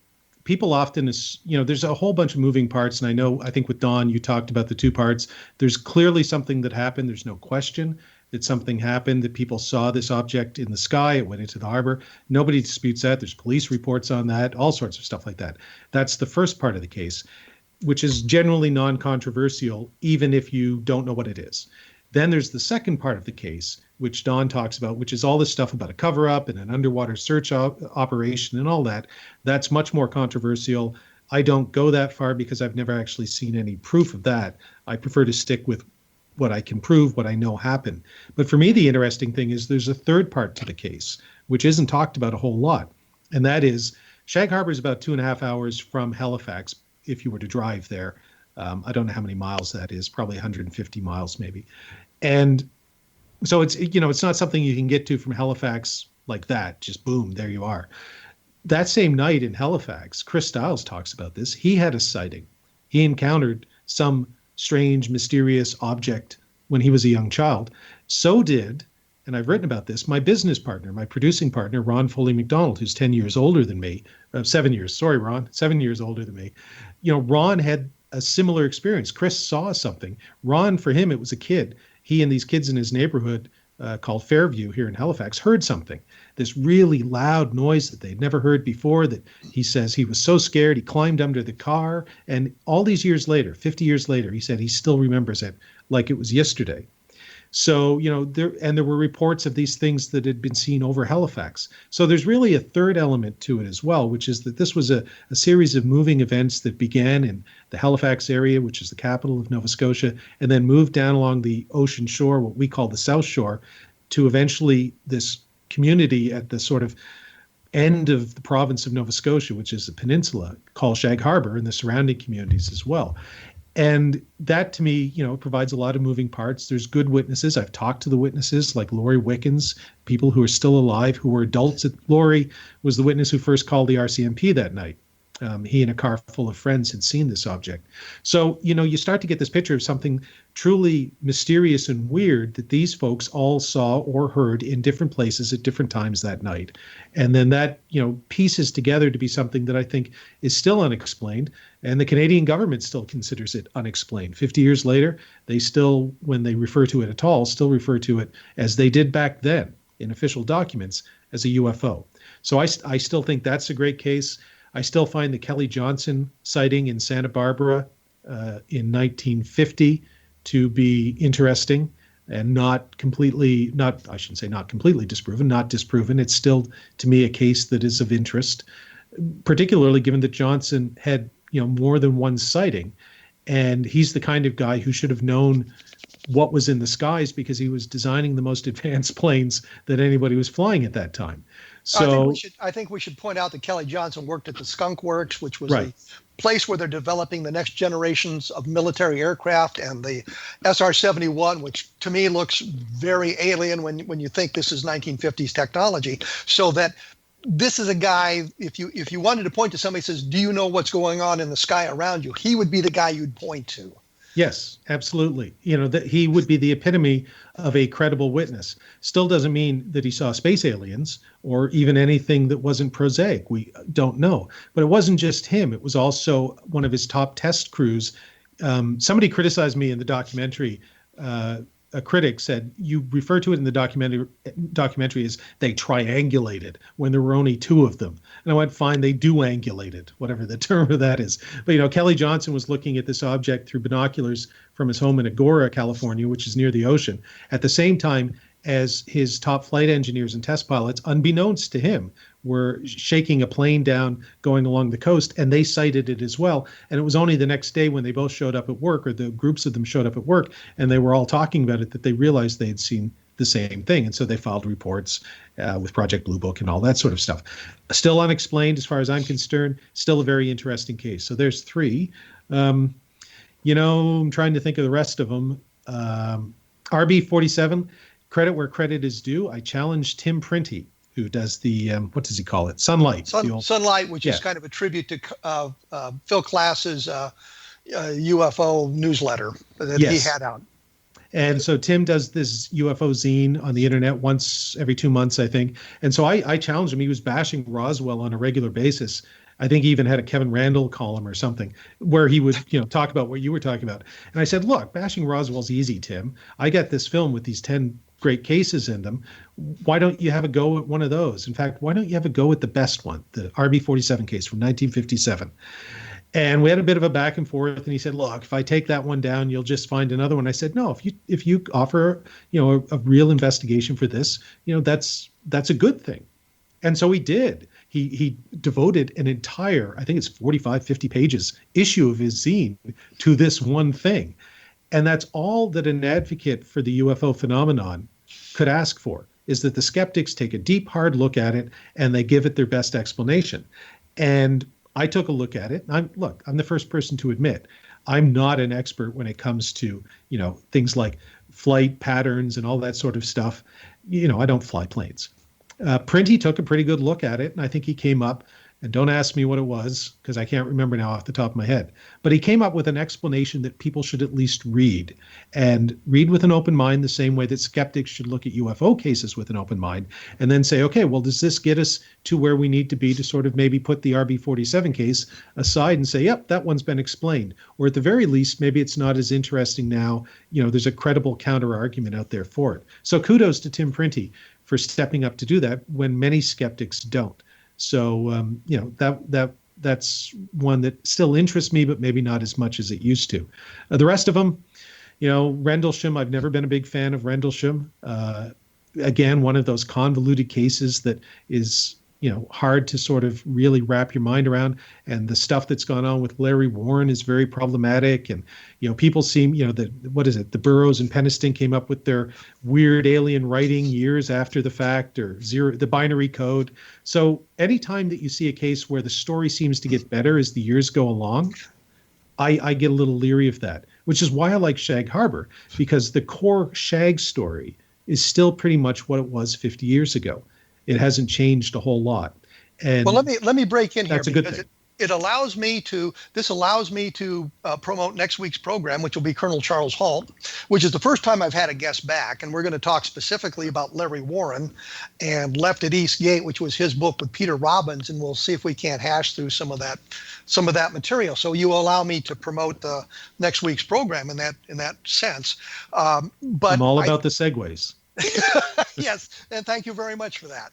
people often, there's a whole bunch of moving parts. And I think with Dawn, you talked about the two parts. There's clearly something that happened. There's no question. that something happened, that people saw this object in the sky, it went into the harbor. Nobody disputes that. There's police reports on that, all sorts of stuff like that. That's the first part of the case, which is generally non-controversial, even if you don't know what it is. Then there's the second part of the case, which Don talks about, which is all this stuff about a cover-up and an underwater search operation and all that. That's much more controversial. I don't go that far because I've never actually seen any proof of that. I prefer to stick with what I can prove, what I know happened. But for me, the interesting thing is there's a third part to the case, which isn't talked about a whole lot. And that is Shag Harbor is about 2.5 hours from Halifax if you were to drive there. I don't know how many miles that is, probably 150 miles maybe. And so it's, it's not something you can get to from Halifax like that, just boom, there you are. That same night in Halifax, Chris Stiles talks about this. He had a sighting. He encountered some strange, mysterious object when he was a young child. So did, and I've written about this, my business partner, my producing partner, Ron Foley McDonald, who's 10 years older than me. 7 years, sorry, Ron, 7 years older than me. Ron had a similar experience. Chris saw something. Ron, for him, it was a kid. He and these kids in his neighborhood called Fairview here in Halifax heard something, this really loud noise that they'd never heard before, that he says he was so scared he climbed under the car. And all these years later, 50 years later, he said he still remembers it like it was yesterday. So, there were reports of these things that had been seen over Halifax. So there's really a third element to it as well, which is that this was a series of moving events that began in the Halifax area, which is the capital of Nova Scotia, and then moved down along the ocean shore, what we call the South Shore, to eventually this community at the sort of end of the province of Nova Scotia, which is the peninsula, called Shag Harbor, and the surrounding communities as well. And that, to me, provides a lot of moving parts. There's good witnesses. I've talked to the witnesses, like Laurie Wickens, people who are still alive, who were adults. Laurie was the witness who first called the RCMP that night. He and a car full of friends had seen this object. So, you start to get this picture of something truly mysterious and weird that these folks all saw or heard in different places at different times that night. And then that, pieces together to be something that I think is still unexplained. And the Canadian government still considers it unexplained. 50 years later, they still, when they refer to it at all, still refer to it as they did back then in official documents as a UFO. So I still think that's a great case. I still find the Kelly Johnson sighting in Santa Barbara in 1950 to be interesting and not completely disproven, not disproven. It's still, to me, a case that is of interest, particularly given that Johnson had, more than one sighting. And he's the kind of guy who should have known what was in the skies because he was designing the most advanced planes that anybody was flying at that time. So I think we should point out that Kelly Johnson worked at the Skunk Works, which was right. a place where they're developing the next generations of military aircraft, and the SR-71, which to me looks very alien when you think this is 1950s technology. So that this is a guy, if you wanted to point to somebody who says, do you know what's going on in the sky around you? He would be the guy you'd point to. Yes, absolutely. That he would be the epitome of a credible witness. Still doesn't mean that he saw space aliens or even anything that wasn't prosaic. We don't know. But it wasn't just him. It was also one of his top test crews. Somebody criticized me in the documentary. A critic said, you refer to it in the documentary as they triangulated when there were only two of them. And I went, fine, they duangulated, whatever the term of that is. But, Kelly Johnson was looking at this object through binoculars from his home in Agoura, California, which is near the ocean, at the same time as his top flight engineers and test pilots, unbeknownst to him, were shaking a plane down going along the coast, and they sighted it as well. And it was only the next day when they both showed up at work, or the groups of them showed up at work, and they were all talking about it, that they realized they had seen the same thing. And so they filed reports with Project Blue Book and all that sort of stuff. Still unexplained as far as I'm concerned, still a very interesting case. So there's three. I'm trying to think of the rest of them. RB47, credit where credit is due. I challenged Tim Printy, who does the, what does he call it? Sunlight. Sunlight, which is kind of a tribute to Phil Klass's UFO newsletter that he had out. And so Tim does this UFO zine on the internet once every 2 months, I think. And so I challenged him. He was bashing Roswell on a regular basis. I think he even had a Kevin Randle column or something where he would, talk about what you were talking about. And I said, look, bashing Roswell's easy, Tim. I got this film with these 10 great cases in them. Why don't you have a go at one of those? In fact, why don't you have a go at the best one, the RB47 case from 1957? And we had a bit of a back and forth, and he said, look, if I take that one down, you'll just find another one. I said, no, if you offer, a real investigation for this, that's a good thing. And so he did. He devoted an entire, I think it's 45, 50 pages issue of his zine to this one thing. And that's all that an advocate for the UFO phenomenon could ask for, is that the skeptics take a deep, hard look at it and they give it their best explanation. And I took a look at it. I'm the first person to admit I'm not an expert when it comes to, things like flight patterns and all that sort of stuff. I don't fly planes. Printy took a pretty good look at it, and I think he came up, and don't ask me what it was, because I can't remember now off the top of my head, but he came up with an explanation that people should at least read, and read with an open mind the same way that skeptics should look at UFO cases with an open mind, and then say, okay, well, does this get us to where we need to be to sort of maybe put the RB47 case aside and say, yep, that one's been explained, or at the very least, maybe it's not as interesting now, there's a credible counter argument out there for it. So kudos to Tim Printy for stepping up to do that when many skeptics don't. So, that's one that still interests me, but maybe not as much as it used to. The rest of them, Rendlesham, I've never been a big fan of Rendlesham. Again, one of those convoluted cases that is, hard to sort of really wrap your mind around. And the stuff that's gone on with Larry Warren is very problematic. And, people seem, the Burroughs and Peniston came up with their weird alien writing years after the fact, or the binary code. So anytime that you see a case where the story seems to get better as the years go along, I get a little leery of that, which is why I like Shag Harbor, because the core Shag story is still pretty much what it was 50 years ago. It hasn't changed a whole lot. And well, let me break in here. That's a good thing. It allows me to promote next week's program, which will be Colonel Charles Halt, which is the first time I've had a guest back, and we're going to talk specifically about Larry Warren and Left at East Gate, which was his book with Peter Robbins, and we'll see if we can't hash through some of that material. So you allow me to promote the next week's program in that sense. But I'm all about the segues. Yes, and thank you very much for that.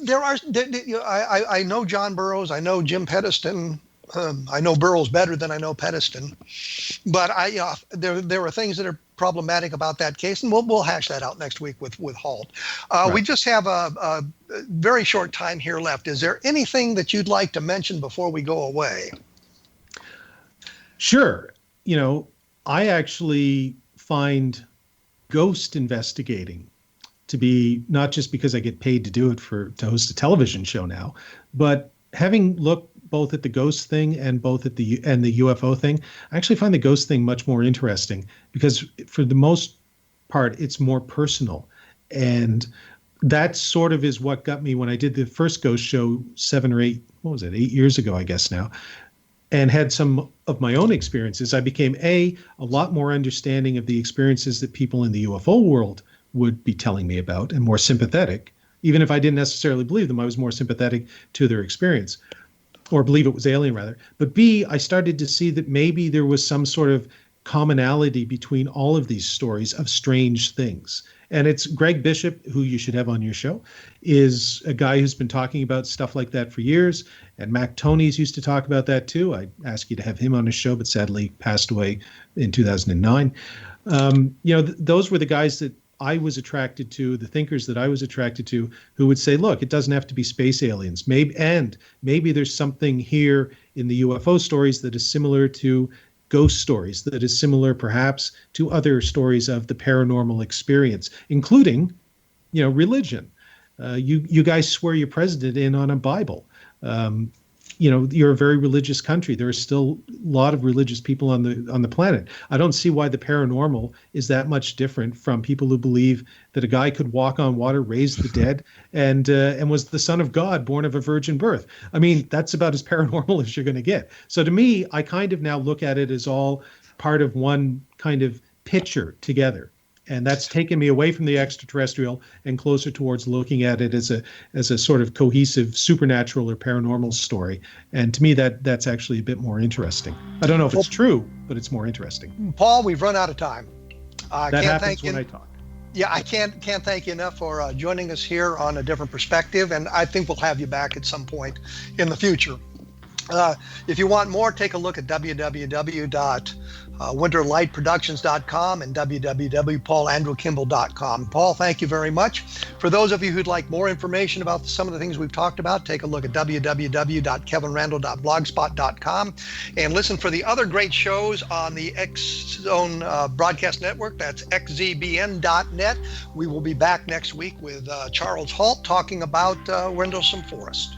I know John Burroughs, I know Jim Peniston. I know Burroughs better than I know Peniston, but there are things that are problematic about that case, and we'll hash that out next week with Halt. Right. We just have a very short time here left. Is there anything that you'd like to mention before we go away? Sure. I actually find ghost investigating to be, not just because I get paid to do it to host a television show now, but having looked both at the ghost thing and the UFO thing, I actually find the ghost thing much more interesting because for the most part, it's more personal. And that sort of is what got me when I did the first ghost show 8 years ago, I guess now, and had some of my own experiences. I became a lot more understanding of the experiences that people in the UFO world would be telling me about and more sympathetic. Even if I didn't necessarily believe them, I was more sympathetic to their experience, or believe it was alien rather. But B, I started to see that maybe there was some sort of commonality between all of these stories of strange things. And it's Greg Bishop, who you should have on your show, is a guy who's been talking about stuff like that for years. And Mac Toney's used to talk about that too. I asked you to have him on his show, but sadly passed away in 2009. Those were the guys that I was attracted to, the thinkers that I was attracted to, who would say, look, it doesn't have to be space aliens. Maybe there's something here in the UFO stories that is similar to ghost stories, that is similar perhaps to other stories of the paranormal experience, including, religion. You guys swear your president in on a Bible. You're a very religious country. There are still a lot of religious people on the planet. I don't see why the paranormal is that much different from people who believe that a guy could walk on water, raise the dead, and was the son of God, born of a virgin birth. I mean, that's about as paranormal as you're going to get. So to me, I kind of now look at it as all part of one kind of picture together. And that's taken me away from the extraterrestrial and closer towards looking at it as a sort of cohesive supernatural or paranormal story. And to me, that's actually a bit more interesting. I don't know if it's true, but it's more interesting. Paul, we've run out of time. I That can't happens thank you. when I talk. Yeah, I can't thank you enough for joining us here on A Different Perspective, and I think we'll have you back at some point in the future. If you want more, take a look at www.winterlightproductions.com and www.paulandrewkimball.com. Paul, thank you very much. For those of you who'd like more information about some of the things we've talked about, take a look at www.kevinrandle.blogspot.com and listen for the other great shows on the X-Zone Broadcast Network. That's xzbn.net. We will be back next week with Charles Halt talking about Rendlesham Forest.